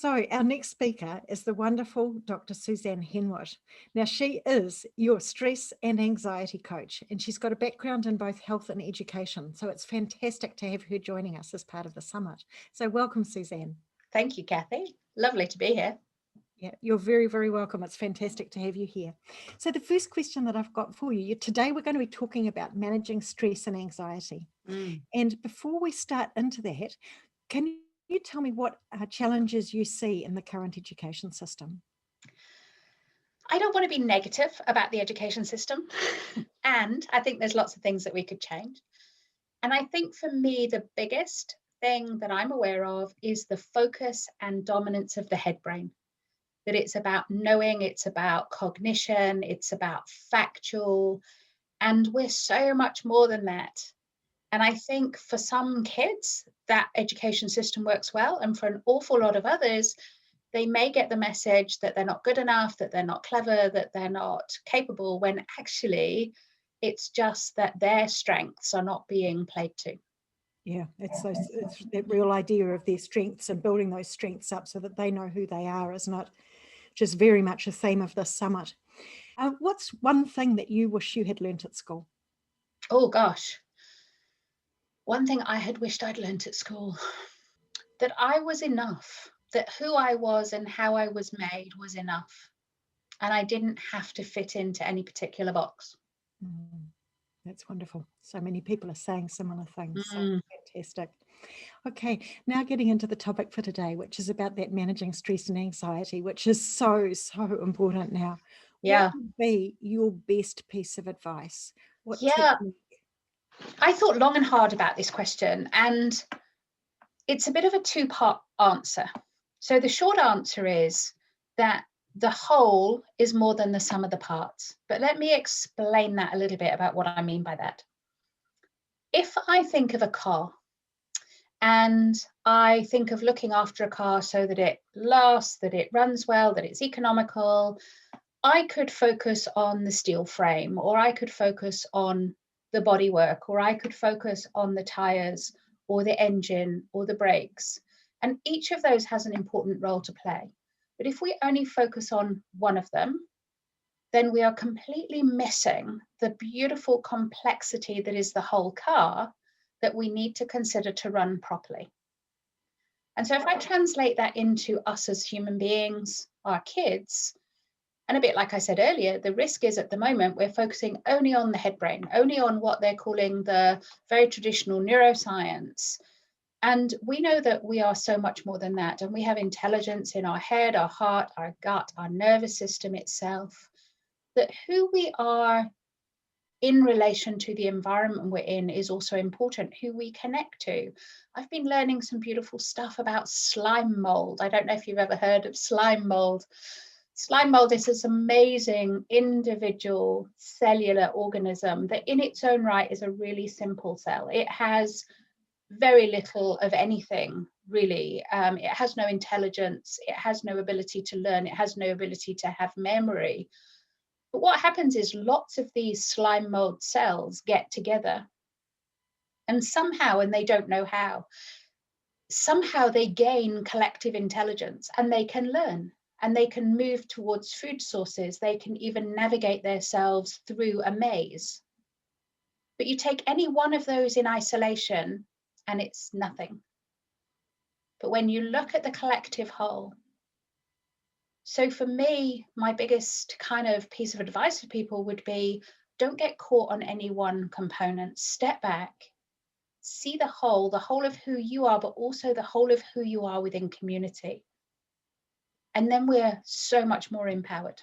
So our next speaker is the wonderful Dr. Susanne Henwood. Now, she is your stress and anxiety coach, and she's got a background in both health and education. So it's fantastic to have her joining us as part of the summit. So welcome, Susanne. Thank you, Cathy. Lovely to be here. Yeah, you're very, very welcome. It's fantastic to have you here. So the first question that I've got for you, today we're going to be talking about managing stress and anxiety. And before we start into that, can you tell me what challenges you see in the current education system? I don't want to be negative about the education system. And I think there's lots of things that we could change. And I think for me, the biggest thing that I'm aware of is the focus and dominance of the head brain. That it's about knowing, it's about cognition, it's about factual, and we're so much more than that. And I think for some kids, that education system works well. And for an awful lot of others, they may get the message that they're not good enough, that they're not clever, that they're not capable, when actually it's just that their strengths are not being played to. Yeah, it's that real idea of their strengths and building those strengths up so that they know who they are, isn't it? Which is very much a theme of this summit. What's one thing that you wish you had learnt at school? Oh gosh. One thing I had wished I'd learnt at school, that I was enough, that who I was and how I was made was enough. And I didn't have to fit into any particular box. That's wonderful. So many people are saying similar things. So fantastic. Okay, now getting into the topic for today, which is about that managing stress and anxiety, which is so important now. Yeah. What would be your best piece of advice? What Yeah. technique? I thought long and hard about this question, and it's a bit of a two-part answer. So the short answer is that the whole is more than the sum of the parts. But let me explain that a little bit about what I mean by that. If I think of a car and I think of looking after a car so that it lasts, that it runs well, that it's economical, I could focus on the steel frame, or I could focus on the bodywork, or I could focus on the tires, or the engine, or the brakes. And each of those has an important role to play. But if we only focus on one of them, then we are completely missing the beautiful complexity that is the whole car that we need to consider to run properly. And so if I translate that into us as human beings, our kids, and a bit like I said earlier, the risk is at the moment we're focusing only on the head brain, only on what they're calling the very traditional neuroscience. And we know that we are so much more than that. And we have intelligence in our head, our heart, our gut, our nervous system itself. That who we are in relation to the environment we're in is also important, who we connect to. I've been learning some beautiful stuff about slime mold. I don't know if you've ever heard of slime mold. Slime mold is this amazing individual cellular organism that in its own right is a really simple cell. It has very little of anything, really. It has no intelligence. It has no ability to learn. It has no ability to have memory. But what happens is lots of these slime mold cells get together and somehow, and they don't know how, somehow they gain collective intelligence and they can learn. And they can move towards food sources. They can even navigate themselves through a maze. But you take any one of those in isolation and it's nothing. But when you look at the collective whole, so for me, my biggest kind of piece of advice for people would be, don't get caught on any one component. Step back, see the whole of who you are, but also the whole of who you are within community. And then we're so much more empowered.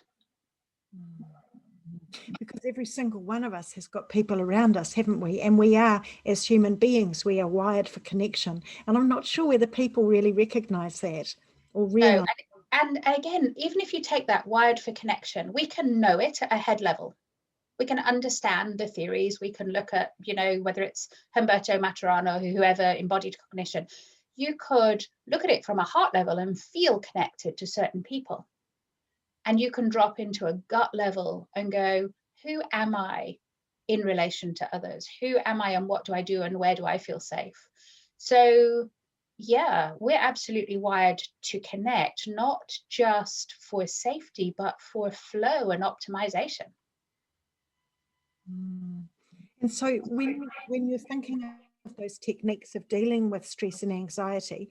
Because every single one of us has got people around us, haven't we? And we are, as human beings, we are wired for connection. And I'm not sure whether people really recognize that or realize. No, and again, even if you take that wired for connection, we can know it at a head level. We can understand the theories. We can look at, whether it's Humberto Maturana or whoever embodied cognition. You could look at it from a heart level and feel connected to certain people. And you can drop into a gut level and go, who am I in relation to others? Who am I and what do I do and where do I feel safe? So yeah, we're absolutely wired to connect, not just for safety, but for flow and optimization. And so when you're thinking of those techniques of dealing with stress and anxiety,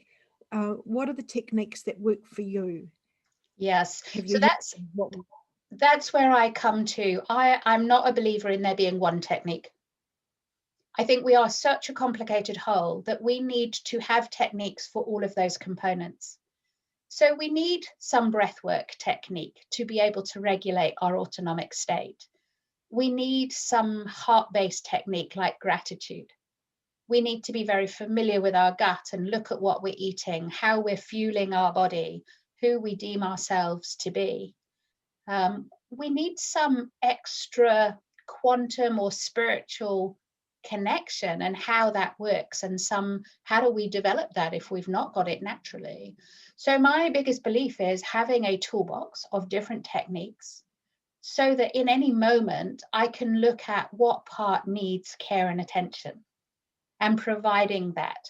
what are the techniques that work for you? Yes, Have so you used what? that's where I come to. I'm not a believer in there being one technique. I think we are such a complicated whole that we need to have techniques for all of those components. So we need some breathwork technique to be able to regulate our autonomic state. We need some heart-based technique like gratitude. We need to be very familiar with our gut and look at what we're eating, how we're fueling our body, who we deem ourselves to be. We need some extra quantum or spiritual connection and how that works, and how do we develop that if we've not got it naturally. So my biggest belief is having a toolbox of different techniques so that in any moment I can look at what part needs care and attention and providing that.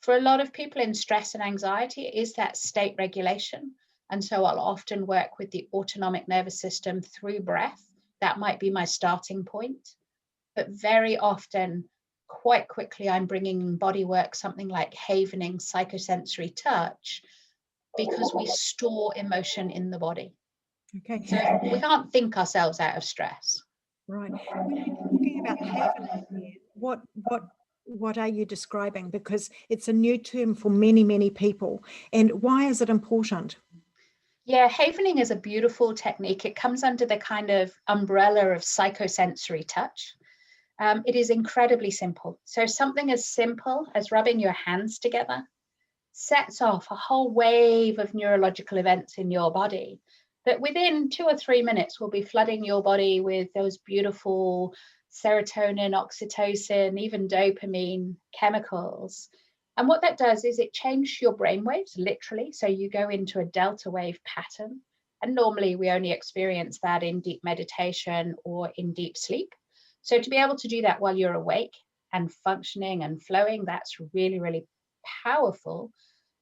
For a lot of people in stress and anxiety, it is that state regulation. And so I'll often work with the autonomic nervous system through breath. That might be my starting point. But very often, quite quickly, I'm bringing in body work, something like havening, psychosensory touch, because we store emotion in the body. Okay, So we can't think ourselves out of stress. right. When you're talking about havening there, what are you describing? Because it's a new term for many, many people. And why is it important? Yeah, havening is a beautiful technique. It comes under the kind of umbrella of psychosensory touch. It is incredibly simple. So something as simple as rubbing your hands together sets off a whole wave of neurological events in your body that within 2 or 3 minutes will be flooding your body with those beautiful serotonin, oxytocin, even dopamine chemicals. And what that does is it changes your brain waves, literally. So you go into a delta wave pattern. And normally we only experience that in deep meditation or in deep sleep. So to be able to do that while you're awake and functioning and flowing, that's really, really powerful.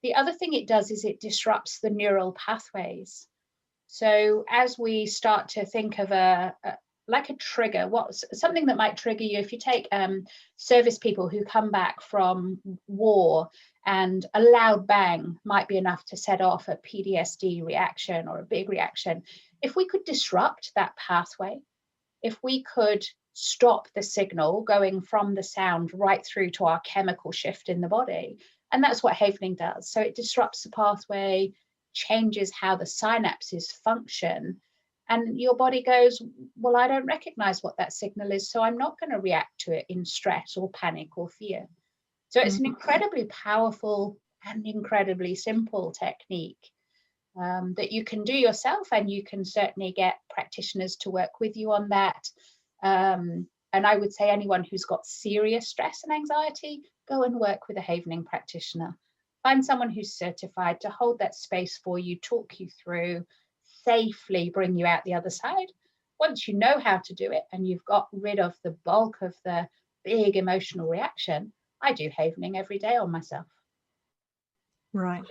The other thing it does is it disrupts the neural pathways. So as we start to think of like a trigger, what's something that might trigger you, if you take service people who come back from war, and a loud bang might be enough to set off a PTSD reaction or a big reaction. If we could disrupt that pathway, if we could stop the signal going from the sound right through to our chemical shift in the body, and that's what havening does. So it disrupts the pathway, changes how the synapses function, and your body goes, well, I don't recognize what that signal is, so I'm not going to react to it in stress or panic or fear. So it's an incredibly powerful and incredibly simple technique that you can do yourself, and you can certainly get practitioners to work with you on that. And I would say anyone who's got serious stress and anxiety, go and work with a havening practitioner. Find someone who's certified to hold that space for you, talk you through, safely bring you out the other side. Once you know how to do it and you've got rid of the bulk of the big emotional reaction, I do havening every day on myself. Right.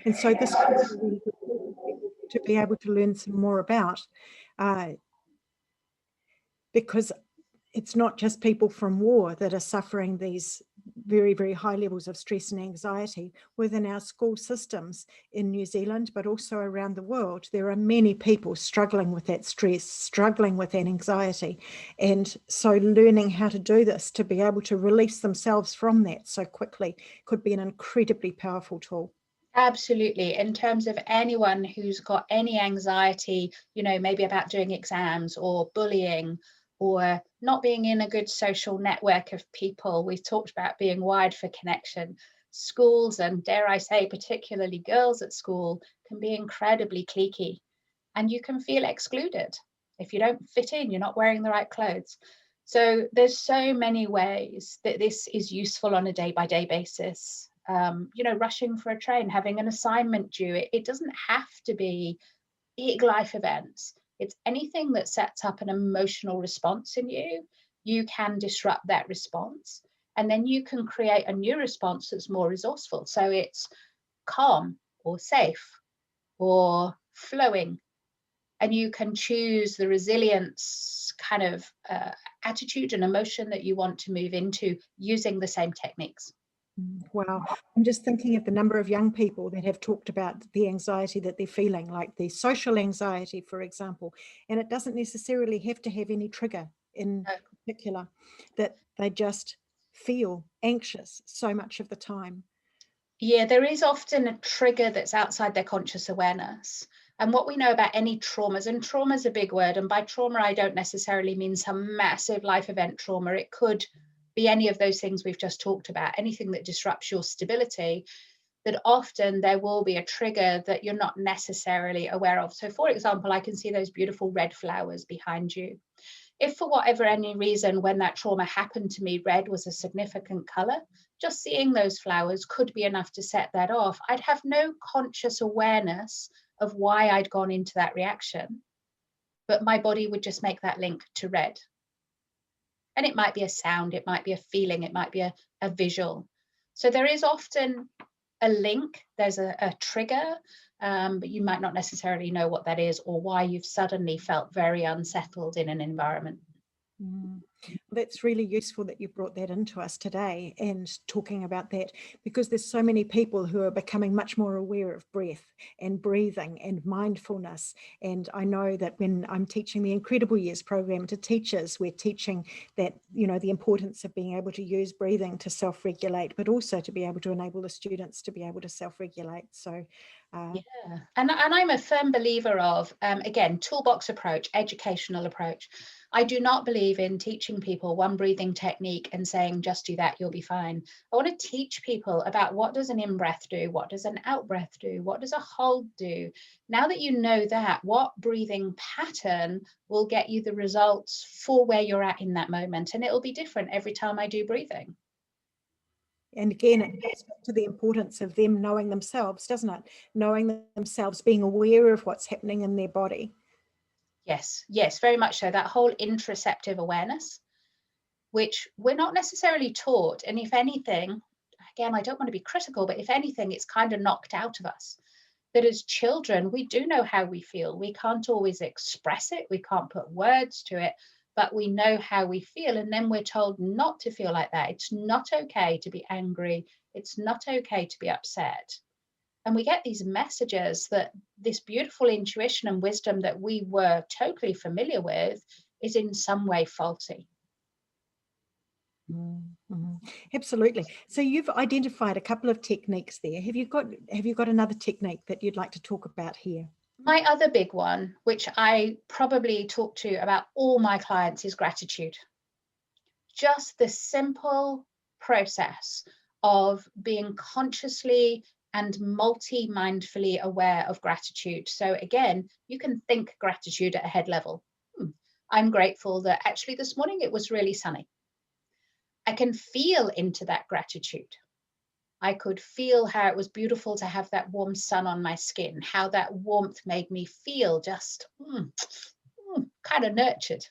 And so this is really to be able to learn some more about, because it's not just people from war that are suffering these very, very high levels of stress and anxiety within our school systems in New Zealand, but also around the world. There are many people struggling with that stress, struggling with that anxiety. And so learning how to do this, to be able to release themselves from that so quickly, could be an incredibly powerful tool. Absolutely. In terms of anyone who's got any anxiety, maybe about doing exams or bullying or not being in a good social network of people. We've talked about being wired for connection. Schools, and dare I say, particularly girls at school, can be incredibly cliquey, and you can feel excluded. If you don't fit in, you're not wearing the right clothes. So there's so many ways that this is useful on a day-by-day basis. Rushing for a train, having an assignment due. It doesn't have to be big life events. It's anything that sets up an emotional response in you. You can disrupt that response. And then you can create a new response that's more resourceful. So it's calm or safe or flowing. And you can choose the resilience kind of attitude and emotion that you want to move into using the same techniques. Wow. I'm just thinking of the number of young people that have talked about the anxiety that they're feeling, like the social anxiety, for example, and it doesn't necessarily have to have any trigger in particular, that they just feel anxious so much of the time. Yeah, there is often a trigger that's outside their conscious awareness. And what we know about any traumas, and trauma is a big word, and by trauma, I don't necessarily mean some massive life event trauma. It could be any of those things we've just talked about, anything that disrupts your stability, that often there will be a trigger that you're not necessarily aware of. So for example, I can see those beautiful red flowers behind you. If for whatever any reason, when that trauma happened to me, red was a significant color, just seeing those flowers could be enough to set that off. I'd have no conscious awareness of why I'd gone into that reaction, but my body would just make that link to red. And it might be a sound, it might be a feeling, it might be a visual. So there is often a link, there's a trigger, but you might not necessarily know what that is or why you've suddenly felt very unsettled in an environment. That's really useful that you brought that into us today and talking about that, because there's so many people who are becoming much more aware of breath and breathing and mindfulness. And I know that when I'm teaching the Incredible Years program to teachers, we're teaching that, you know, the importance of being able to use breathing to self-regulate, but also to be able to enable the students to be able to self-regulate. So yeah, and I'm a firm believer of, again, toolbox approach, educational approach. I do not believe in teaching people one breathing technique and saying, just do that, you'll be fine. I want to teach people about what does an in-breath do? What does an out-breath do? What does a hold do? Now that you know that, what breathing pattern will get you the results for where you're at in that moment? And it'll be different every time I do breathing. And again, it goes back to the importance of them knowing themselves, doesn't it? Knowing themselves, being aware of what's happening in their body. Yes, yes, very much so. That whole interoceptive awareness, which we're not necessarily taught. And if anything, again, I don't want to be critical, but if anything, it's kind of knocked out of us. That as children, we do know how we feel. We can't always express it. We can't put words to it, but we know how we feel. And then we're told not to feel like that. It's not okay to be angry. It's not okay to be upset. And we get these messages that this beautiful intuition and wisdom that we were totally familiar with is in some way faulty. Mm-hmm. Absolutely. So you've identified a couple of techniques there. Have you got another technique that you'd like to talk about here? My other big one, which I probably talk to about all my clients, is gratitude. Just the simple process of being consciously and multi-mindfully aware of gratitude. So again, you can think gratitude at a head level. I'm grateful that actually this morning it was really sunny. I can feel into that gratitude. I could feel how it was beautiful to have that warm sun on my skin, how that warmth made me feel just kind of nurtured.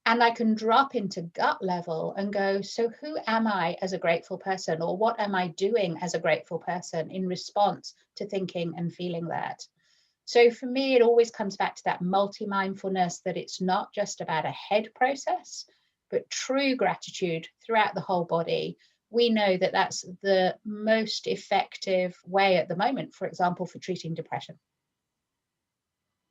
And I can drop into gut level and go, so who am I as a grateful person? Or what am I doing as a grateful person in response to thinking and feeling that? So for me, it always comes back to that multi-mindfulness, that it's not just about a head process, but true gratitude throughout the whole body. We know that that's the most effective way at the moment, for example, for treating depression.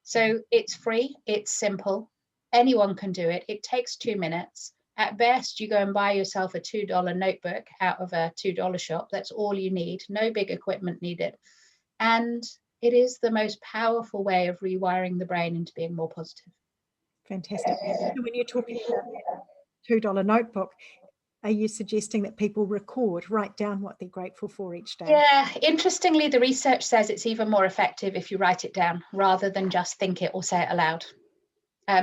So it's free, it's simple. Anyone can do it. It takes 2 minutes. At best, you go and buy yourself a $2 notebook out of a $2 shop. That's all you need. No big equipment needed. And it is the most powerful way of rewiring the brain into being more positive. Fantastic. So when you're talking about $2 notebook, are you suggesting that people write down what they're grateful for each day? Yeah, interestingly, the research says it's even more effective if you write it down rather than just think it or say it aloud.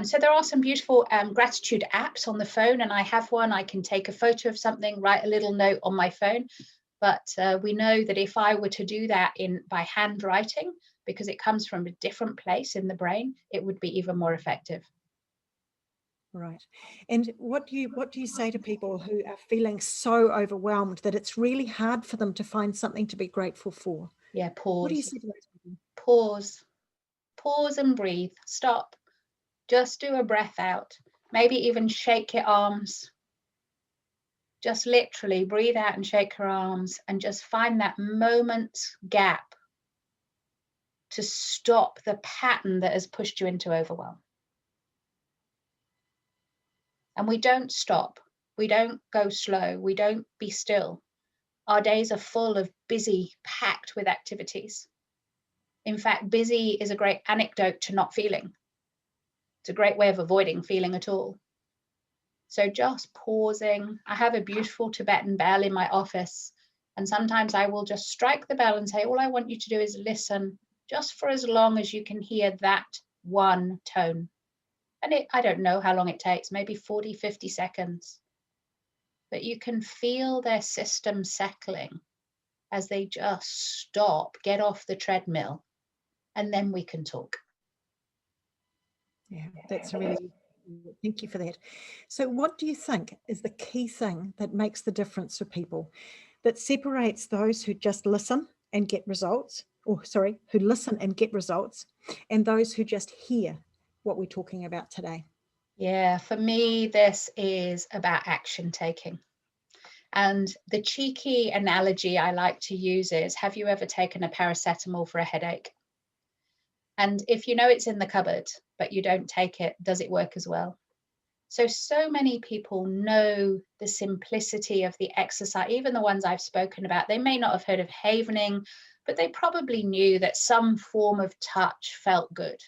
So there are some beautiful gratitude apps on the phone, and I have one. I can take a photo of something, write a little note on my phone. But we know that if I were to do that by handwriting, because it comes from a different place in the brain, it would be even more effective. Right. And what do you say to people who are feeling so overwhelmed that it's really hard for them to find something to be grateful for? Yeah, What do you pause. say to those people? Pause and breathe. Stop. Just do a breath out. Maybe even shake your arms. Just literally breathe out and shake your arms and just find that moment's gap to stop the pattern that has pushed you into overwhelm. And we don't stop. We don't go slow. We don't be still. Our days are full of busy, packed with activities. In fact, busy is a great antidote to not feeling. It's a great way of avoiding feeling at all. So just pausing. I have a beautiful Tibetan bell in my office, and sometimes I will just strike the bell and say, all I want you to do is listen just for as long as you can hear that one tone. And I don't know how long it takes, maybe 40, 50 seconds. But you can feel their system settling as they just stop, get off the treadmill, and then we can talk. Yeah, that's really, thank you for that. So what do you think is the key thing that makes the difference for people, that separates those who just listen and get results, or sorry, who listen and get results, and those who just hear what we're talking about today? Yeah, for me, this is about action taking. And the cheeky analogy I like to use is, have you ever taken a paracetamol for a headache? And if you know it's in the cupboard, but you don't take it, does it work as well? So many people know the simplicity of the exercise, even the ones I've spoken about. They may not have heard of havening, but they probably knew that some form of touch felt good.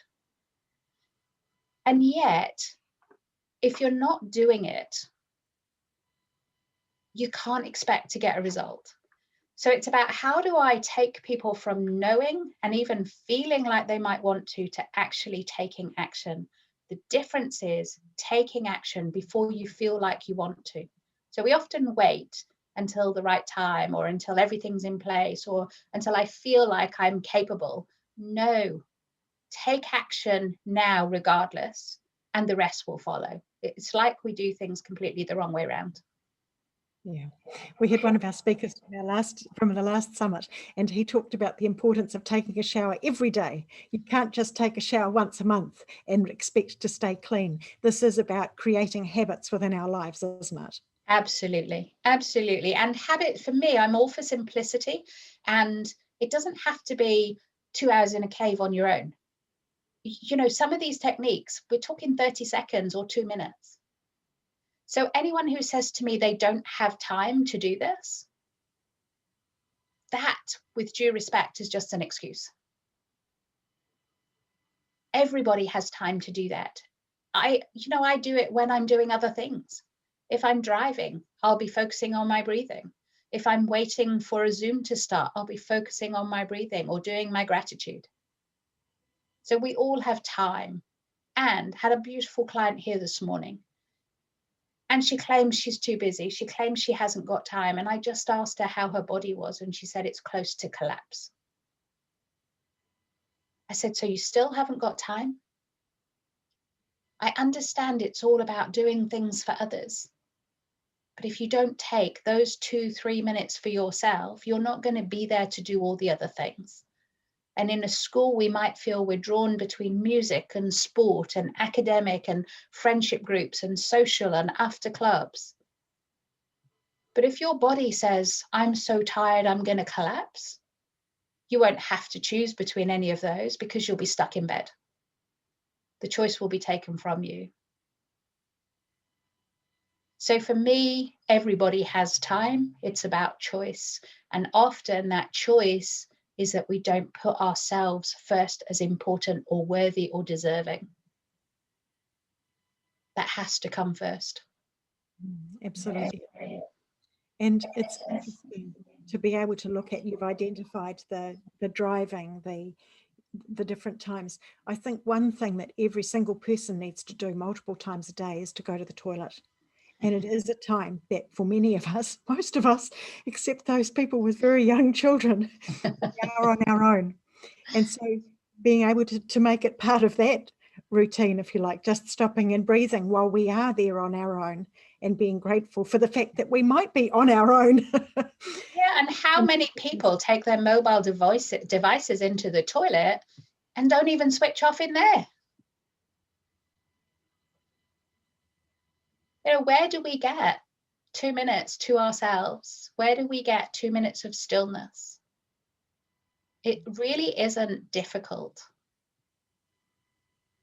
And yet, if you're not doing it, you can't expect to get a result. So it's about, how do I take people from knowing and even feeling like they might want to actually taking action? The difference is taking action before you feel like you want to. So we often wait until the right time, or until everything's in place, or until I feel like I'm capable. No, take action now regardless, and the rest will follow. It's like we do things completely the wrong way around. Yeah, we had one of our speakers from the last summit, and he talked about the importance of taking a shower every day. You can't just take a shower once a month and expect to stay clean. This is about creating habits within our lives, isn't it? Absolutely, absolutely. And habit, for me, I'm all for simplicity, and it doesn't have to be 2 hours in a cave on your own. You know, some of these techniques, we're talking 30 seconds or 2 minutes. So anyone who says to me they don't have time to do this, that, with due respect, is just an excuse. Everybody has time to do that. I do it when I'm doing other things. If I'm driving, I'll be focusing on my breathing. If I'm waiting for a Zoom to start, I'll be focusing on my breathing or doing my gratitude. So we all have time. And had a beautiful client here this morning, and she claims she's too busy. She claims she hasn't got time. And I just asked her how her body was, and she said it's close to collapse. I said, so you still haven't got time? I understand it's all about doing things for others. But if you don't take those 2-3 minutes for yourself, you're not going to be there to do all the other things. And in a school, we might feel we're drawn between music and sport and academic and friendship groups and social and after clubs. But if your body says, I'm so tired, I'm going to collapse, you won't have to choose between any of those, because you'll be stuck in bed. The choice will be taken from you. So for me, everybody has time. It's about choice. And often that choice is that we don't put ourselves first as important or worthy or deserving. That has to come first. Absolutely. And it's interesting to be able to look at, you've identified the driving, the different times. I think one thing that every single person needs to do multiple times a day is to go to the toilet. And it is a time that for many of us, most of us, except those people with very young children, we are on our own. And so being able to make it part of that routine, if you like, just stopping and breathing while we are there on our own and being grateful for the fact that we might be on our own. Yeah, and how many people take their mobile devices into the toilet and don't even switch off in there? You know, where do we get 2 minutes to ourselves? Where do we get 2 minutes of stillness? It really isn't difficult,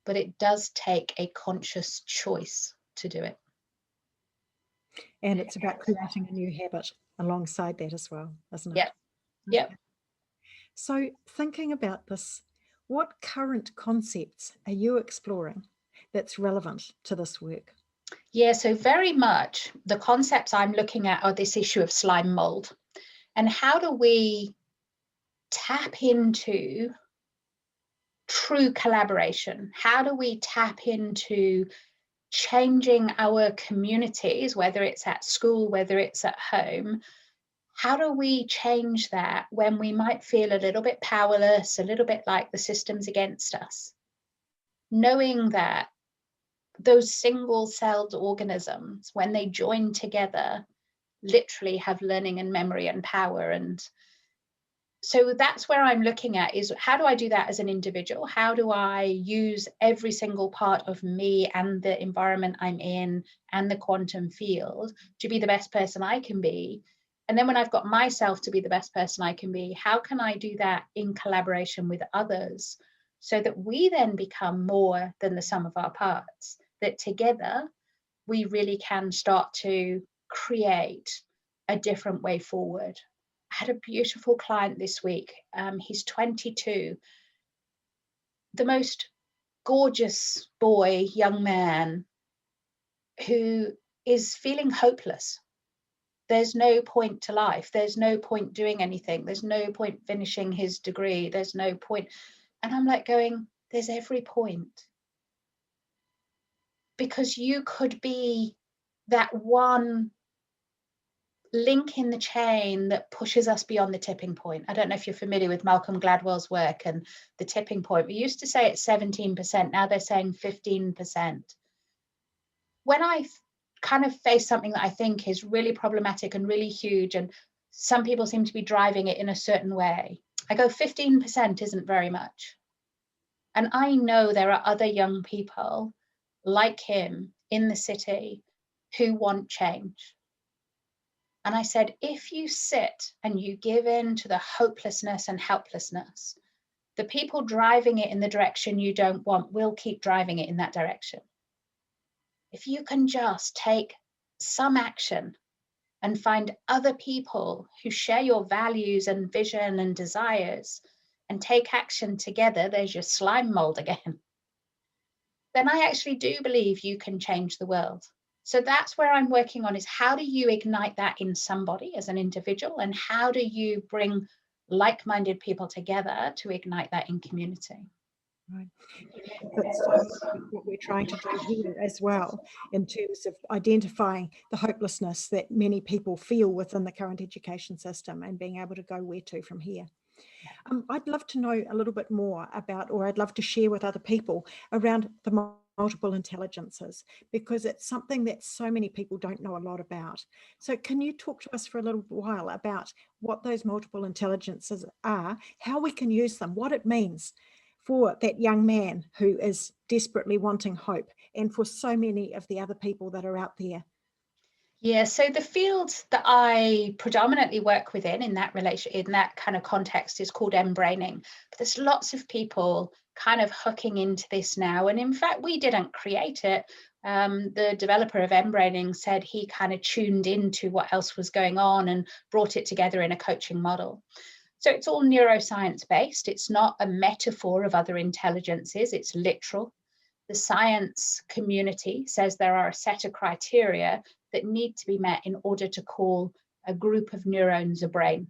but it does take a conscious choice to do it. And it's about creating a new habit alongside that as well, isn't it? Yep. Yep. So thinking about this, what current concepts are you exploring that's relevant to this work? Yeah, so very much the concepts I'm looking at are this issue of slime mold. And how do we tap into true collaboration? How do we tap into changing our communities, whether it's at school, whether it's at home? How do we change that when we might feel a little bit powerless, a little bit like the system's against us? Knowing that those single-celled organisms, when they join together, literally have learning and memory and power. And so that's where I'm looking at is, how do I do that as an individual? How do I use every single part of me and the environment I'm in and the quantum field to be the best person I can be? And then when I've got myself to be the best person I can be, how can I do that in collaboration with others so that we then become more than the sum of our parts, that together we really can start to create a different way forward. I had a beautiful client this week. He's 22, the most gorgeous boy, young man, who is feeling hopeless. There's no point to life. There's no point doing anything. There's no point finishing his degree. There's no point. And I'm like going, there's every point. Because you could be that one link in the chain that pushes us beyond the tipping point. I don't know if you're familiar with Malcolm Gladwell's work and the tipping point. We used to say it's 17%. Now they're saying 15%. When I kind of face something that I think is really problematic and really huge, and some people seem to be driving it in a certain way, I go, 15% isn't very much. And I know there are other young people like him in the city who want change. And I said, if you sit and you give in to the hopelessness and helplessness, the people driving it in the direction you don't want will keep driving it in that direction. If you can just take some action and find other people who share your values and vision and desires and take action together, there's your slime mold again, then I actually do believe you can change the world. So that's where I'm working on, is how do you ignite that in somebody as an individual, and how do you bring like-minded people together to ignite that in community? Right. That's what we're trying to do here as well, in terms of identifying the hopelessness that many people feel within the current education system and being able to go where to from here. I'd love to know a little bit more about, or I'd love to share with other people around the multiple intelligences, because it's something that so many people don't know a lot about. So can you talk to us for a little while about what those multiple intelligences are, how we can use them, what it means for that young man who is desperately wanting hope, and for so many of the other people that are out there? Yeah, so the field that I predominantly work within in that relation, in that kind of context, is called embraining. But there's lots of people kind of hooking into this now. And in fact, we didn't create it. The developer of embraining said he kind of tuned into what else was going on and brought it together in a coaching model. So it's all neuroscience based. It's not a metaphor of other intelligences. It's literal. The science community says there are a set of criteria that need to be met in order to call a group of neurons a brain.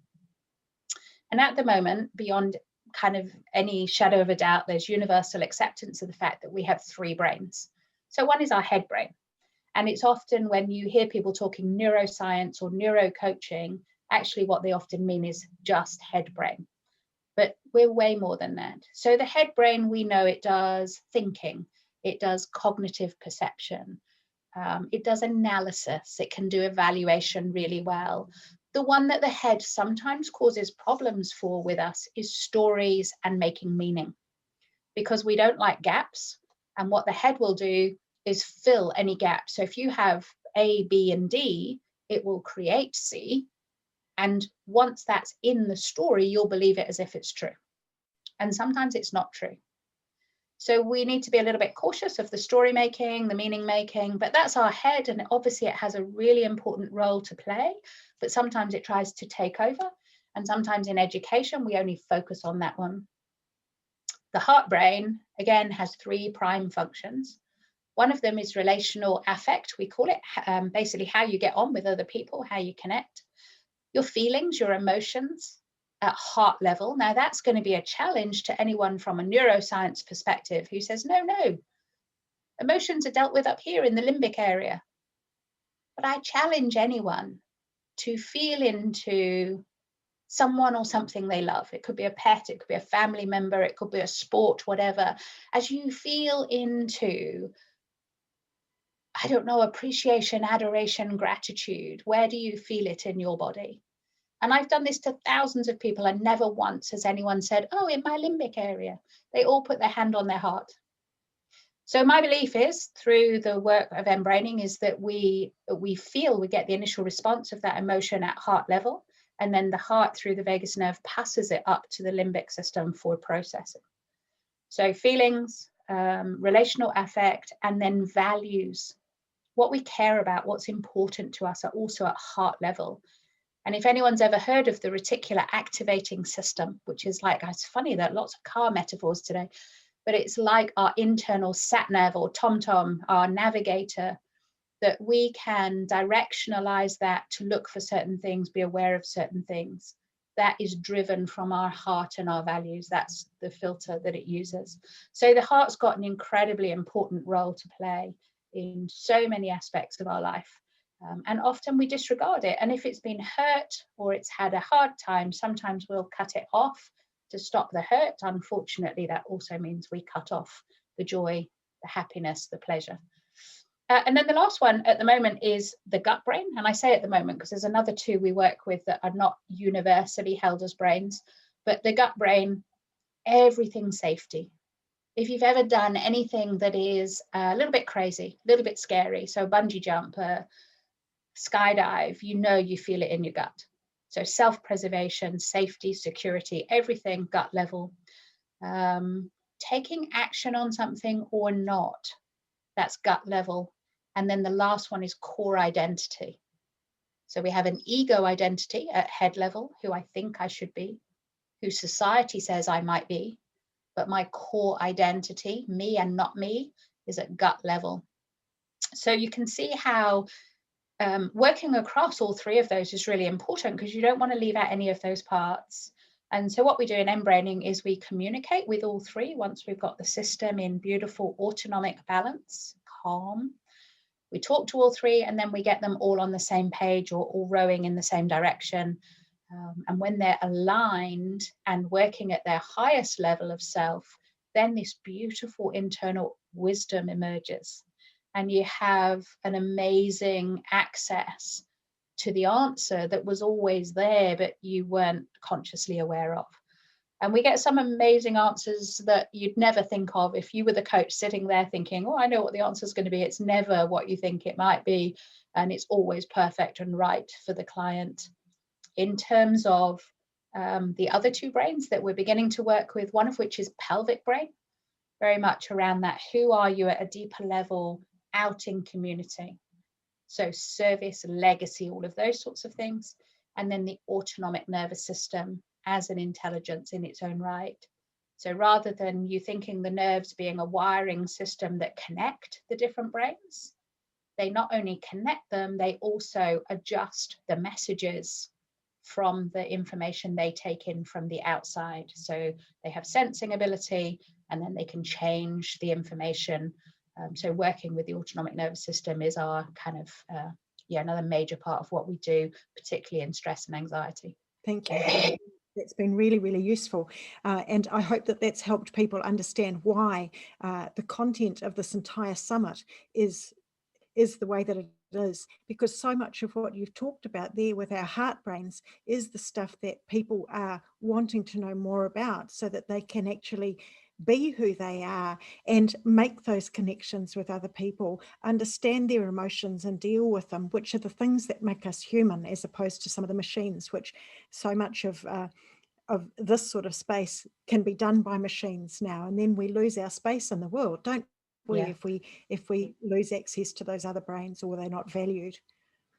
And at the moment, beyond kind of any shadow of a doubt, there's universal acceptance of the fact that we have 3 brains. So one is our head brain. And it's often, when you hear people talking neuroscience or neurocoaching, actually what they often mean is just head brain. But we're way more than that. So the head brain, we know it does thinking. it does cognitive perception, it does analysis, it can do evaluation really well. The one that the head sometimes causes problems for with us is stories and making meaning, because we don't like gaps. And what the head will do is fill any gap. So if you have A, B, and D, it will create C. And once that's in the story, you'll believe it as if it's true. And sometimes it's not true. So we need to be a little bit cautious of the story making, the meaning making, but that's our head. And obviously it has a really important role to play, but sometimes it tries to take over. And sometimes in education, we only focus on that one. The heart brain, again, has 3 prime functions. One of them is relational affect, we call it, basically how you get on with other people, how you connect. Your feelings, your emotions at heart level. Now that's going to be a challenge to anyone from a neuroscience perspective who says, no, emotions are dealt with up here in the limbic area. But I challenge anyone to feel into someone or something they love. It could be a pet, it could be a family member, it could be a sport, whatever. As you feel into, I don't know, appreciation, adoration, gratitude, where do you feel it in your body? And I've done this to thousands of people, and never once has anyone said, oh, in my limbic area. They all put their hand on their heart. So my belief is, through the work of embraining, is that we feel, we get the initial response of that emotion at heart level, and then the heart through the vagus nerve passes it up to the limbic system for processing. So feelings, relational affect, and then values. What we care about, what's important to us, are also at heart level. And if anyone's ever heard of the reticular activating system, which is like, it's funny that lots of car metaphors today, but it's like our internal sat nav or TomTom, our navigator, that we can directionalize that to look for certain things, be aware of certain things. That is driven from our heart and our values. That's the filter that it uses. So the heart's got an incredibly important role to play in so many aspects of our life. And often we disregard it. And if it's been hurt or it's had a hard time, sometimes we'll cut it off to stop the hurt. Unfortunately, that also means we cut off the joy, the happiness, the pleasure. And then the last one at the moment is the gut brain. And I say at the moment because there's another 2 we work with that are not universally held as brains. But the gut brain, everything safety. If you've ever done anything that is a little bit crazy, a little bit scary, so bungee jump, skydive, you feel it in your gut. So self-preservation, safety, security, everything gut level. Taking action on something or not, that's gut level. And then the last one is core identity. So we have an ego identity at head level, who I think I should be, who society says I might be, but my core identity, me and not me, is at gut level. So you can see how working across all 3 of those is really important, because you don't want to leave out any of those parts. And so what we do in embraining is we communicate with all 3 once we've got the system in beautiful autonomic balance, calm. We talk to all 3, and then we get them all on the same page or all rowing in the same direction. And when they're aligned and working at their highest level of self, then this beautiful internal wisdom emerges. And you have an amazing access to the answer that was always there, but you weren't consciously aware of. And we get some amazing answers that you'd never think of if you were the coach sitting there thinking, oh, I know what the answer is going to be. It's never what you think it might be. And it's always perfect and right for the client. In terms of the other 2 brains that we're beginning to work with, one of which is pelvic brain, very much around that. Who are you at a deeper level out in community? So service, legacy, all of those sorts of things. And then the autonomic nervous system as an intelligence in its own right. So rather than you thinking the nerves being a wiring system that connect the different brains, they not only connect them, they also adjust the messages from the information they take in from the outside. So they have sensing ability, and then they can change the information. So working with the autonomic nervous system is our kind of, another major part of what we do, particularly in stress and anxiety. Thank you. That's been really, really useful. And I hope that that's helped people understand why the content of this entire summit is the way that it is, because so much of what you've talked about there with our heart brains is the stuff that people are wanting to know more about, so that they can actually be who they are and make those connections with other people, understand their emotions and deal with them, which are the things that make us human, as opposed to some of the machines, which so much of this sort of space can be done by machines now, and then we lose our space in the world, don't we, Yeah. if we lose access to those other brains, or they're not valued.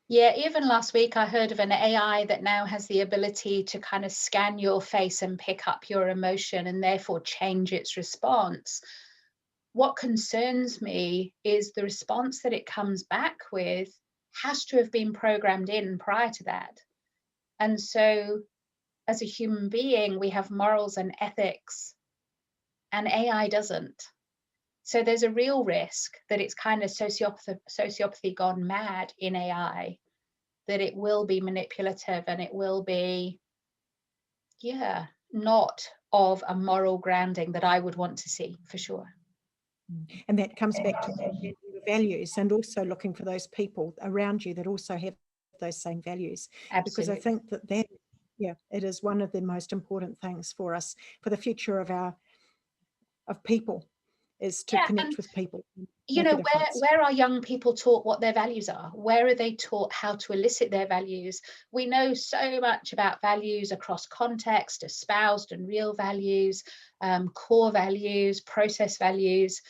Yeah, even last week I heard of an AI that now has the ability to kind of scan your face and pick up your emotion and therefore change its response. What concerns me is the response that it comes back with has to have been programmed in prior to that. And so as a human being, we have morals and ethics, and AI doesn't. So there's a real risk that it's kind of sociopathy gone mad in AI, that it will be manipulative and it will be, not of a moral grounding that I would want to see, for sure. And that comes back to values, and also looking for those people around you that also have those same values. Absolutely. Because I think that it is one of the most important things for us, for the future of people, is to connect with people. You know, where are young people taught what their values are? Where are they taught how to elicit their values? We know so much about values across context, espoused and real values, core values, process values.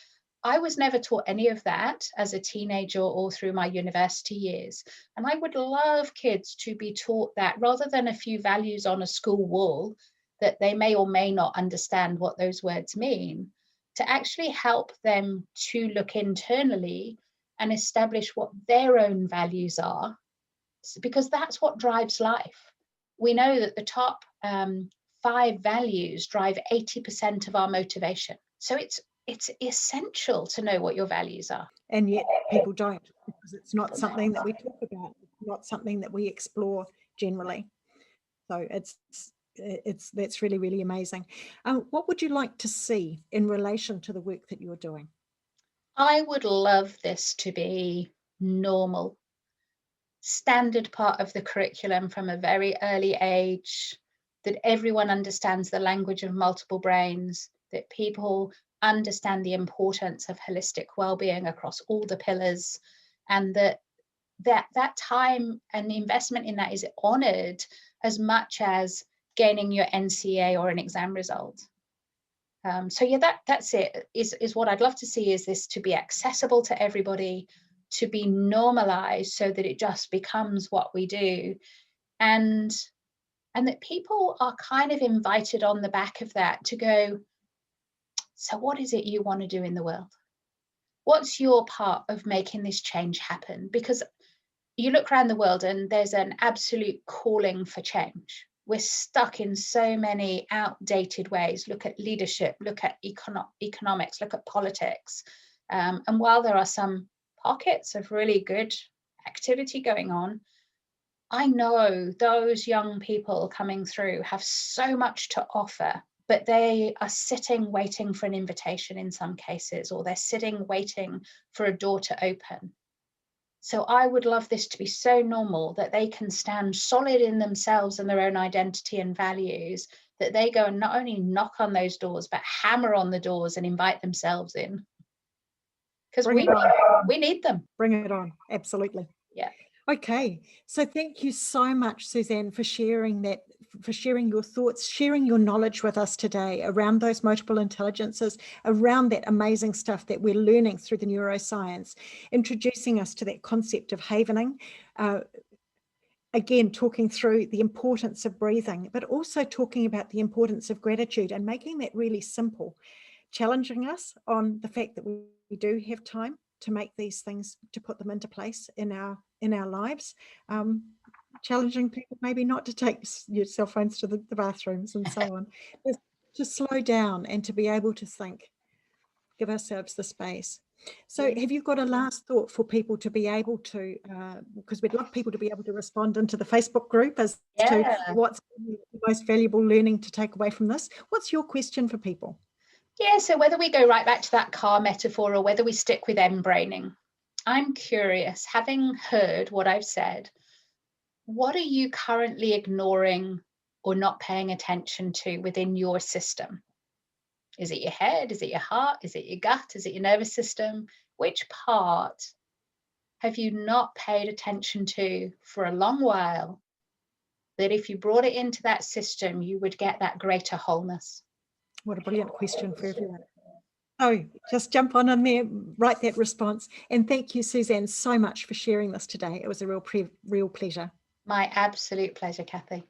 I was never taught any of that as a teenager or through my university years. And I would love kids to be taught that, rather than a few values on a school wall that they may or may not understand what those words mean, to actually help them to look internally and establish what their own values are, because that's what drives life. We know that the top 5 values drive 80% of our motivation. So it's essential to know what your values are. And yet people don't, because it's not something that we talk about, it's not something that we explore generally. So that's really, really amazing. What would you like to see in relation to the work that you're doing? I would love this to be normal, standard part of the curriculum from a very early age, that everyone understands the language of multiple brains, that people understand the importance of holistic well-being across all the pillars, and that time and the investment in that is honored as much as gaining your NCA or an exam result. So that's it, is what I'd love to see, is this to be accessible to everybody, to be normalized so that it just becomes what we do, and that people are kind of invited on the back of that to go, so what is it you want to do in the world? What's your part of making this change happen? Because you look around the world and there's an absolute calling for change. We're stuck in so many outdated ways. Look at leadership, look at economics, look at politics. And while there are some pockets of really good activity going on, I know those young people coming through have so much to offer, but they are sitting waiting for an invitation in some cases, or they're sitting waiting for a door to open. So I would love this to be so normal that they can stand solid in themselves and their own identity and values, that they go and not only knock on those doors, but hammer on the doors and invite themselves in. Because we need them. Bring it on. Absolutely. Yeah. Okay. So thank you so much, Susanne, for sharing that, for sharing your thoughts, sharing your knowledge with us today around those multiple intelligences, around that amazing stuff that we're learning through the neuroscience, introducing us to that concept of havening, again, talking through the importance of breathing, but also talking about the importance of gratitude and making that really simple, challenging us on the fact that we do have time to make these things, to put them into place in our lives, challenging people maybe not to take your cell phones to the bathrooms and so on, just to slow down and to be able to think, give ourselves the space. So have you got a last thought for people to be able to, because we'd love people to be able to respond into the Facebook group as to what's the most valuable learning to take away from this? What's your question for people? Yeah, so whether we go right back to that car metaphor or whether we stick with M-braining, I'm curious, having heard what I've said, what are you currently ignoring or not paying attention to within your system? Is it your head? Is it your heart? Is it your gut? Is it your nervous system? Which part have you not paid attention to for a long while, that if you brought it into that system, you would get that greater wholeness? What a brilliant question for everyone. Oh, just jump on in there, write that response. And thank you, Susanne, so much for sharing this today. It was a real pleasure. My absolute pleasure, Cathy.